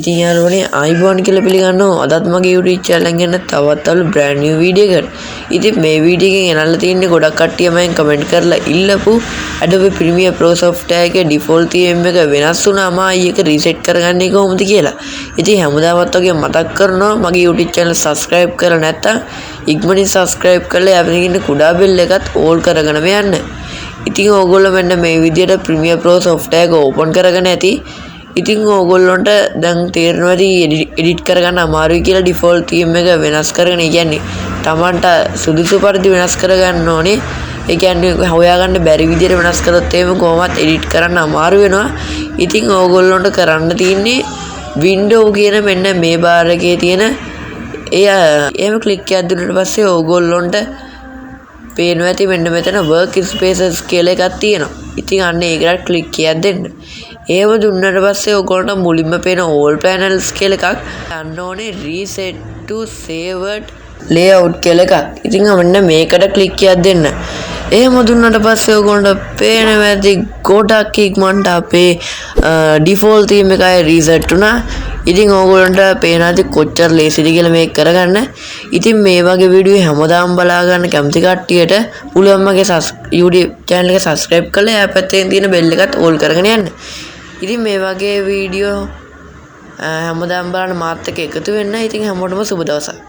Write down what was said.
ඉතින් යාළුවනේ ආයිබෝන් කියලා පිළිගන්නවා. අදත් මගේ YouTube channel එක ගැන තවත් brand new video එකකට. ඉතින් මේ video එකෙන් එනල්ලා තියෙන්නේ ගොඩක් කට්ටිය මම කමෙන්ට් කරලා ඉල්ලපු Adobe Premiere Pro software එකේ default theme එක වෙනස් වුණාම ආයි ඒක reset කරගන්නේ කොහොමද කියලා. ඉතින් හැමදාමත් වගේ මතක් කරනවා මගේ YouTube channel subscribe කරලා නැත්නම් ඉක්මනින් subscribe කරලා යාපින් ඉන්න කුඩා bell එකත් all කරගෙන යන්න. ඉතින් ඕගොල්ලෝ මෙන්න මේ විදිහට Premiere Pro software එක open කරගෙන ඇති. ඉතින් ඕගොල්ලන්ට දැන් තේරෙනවා edit කරගන්න අමාරුයි කියලා default theme එක වෙනස් කරගෙන කියන්නේ Tamanට සුදුසු පරිදි වෙනස් කරගන්න ඕනේ. ඒ කියන්නේ හොයාගන්න බැරි විදිහට වෙනස් කරොත් එහෙම කොහොමවත් edit කරන්න අමාරු වෙනවා. ඉතින් ඕගොල්ලන්ට කරන්න තියෙන්නේ window කියන මෙන්න මේ bar එකේ තියෙන එහෙම click එකක් දුන්නාට පස්සේ ඕගොල්ලන්ට පේනවා ඇති මෙන්න මෙතන workspaces කියලා එකක් තියෙනවා. ඉතින් අන්න ඒකට click එකක් දෙන්න. එහෙම දුන්නාට පස්සේ ඔයගොල්ලන්ට මුලින්ම පේන all panels කියලා එකක් ගන්න ඕනේ reset to saved layout කියලා එකක්. ඉතින් මෙන්න මේකට click එකක් දෙන්න. එහෙම දුන්නාට පස්සේ ඔයගොල්ලන්ට පේනවා ඇති ගොඩක් ඉක්මනට අපේ default theme එකයි reset වුණා. ඉතින් ඕගොල්ලන්ට පේනවා ඇති කොච්චර ලේසිද කියලා මේක කරගන්න. ඉතින් මේ වගේ වීඩියෝ හැමදාම බලා ගන්න කැමති කට්ටියට පුළුවන් මගේ YouTube channel එක subscribe කරලා එහා පැත්තේ තියෙන bell එකත් all කරගෙන යන්න. ඉතින් මේ වගේ වීඩියෝ හැමදාම බලන්න මාත් එක්ක එකතු වෙන්න. ඉතින් හැමෝටම සුබ දවසක්.